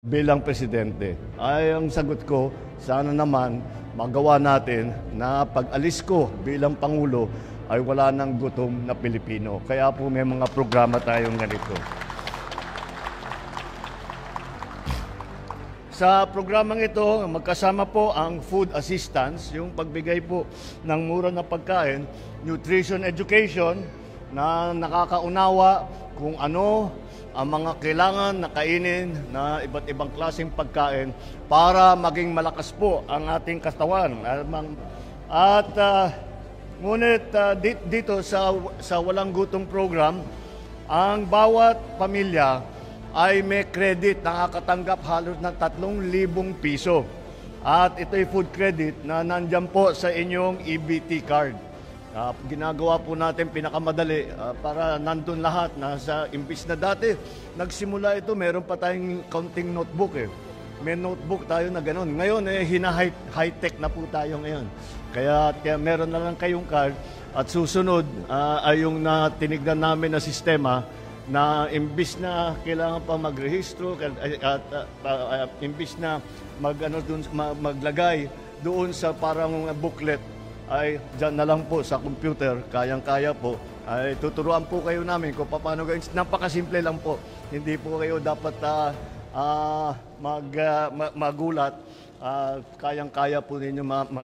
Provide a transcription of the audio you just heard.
Bilang presidente, ay ang sagot ko, sana naman magawa natin na pag-alis ko bilang Pangulo ay wala nang gutom na Pilipino. Kaya po may mga programa tayong ganito. Sa programang ito, magkasama po ang food assistance, yung pagbigay po ng mura na pagkain, nutrition education, na nakakaunawa kung ano ang mga kailangan na kainin na iba't ibang klaseng pagkain para maging malakas po ang ating katawan. At ngunit dito sa Walang Gutom program, ang bawat pamilya ay may credit, nakakatanggap halos ng 3,000 piso. At ito'y food credit na nandyan po sa inyong EBT card. Ginagawa po natin pinakamadali para nandun lahat. Imbis na dati, nagsimula ito, meron pa tayong counting notebook eh. May notebook tayo na gano'n. Ngayon, high-tech na po tayo ngayon. Kaya meron na lang kayong card at susunod ay yung tinignan namin na sistema na imbis na kailangan pa magrehistro at imbis na maglagay doon sa parang booklet, ay dyan na lang po sa computer, kayang-kaya po. Ay tuturuan po kayo namin kung paano gawin. Napakasimple lang po. Hindi po kayo dapat magulat. Kayang-kaya po ninyo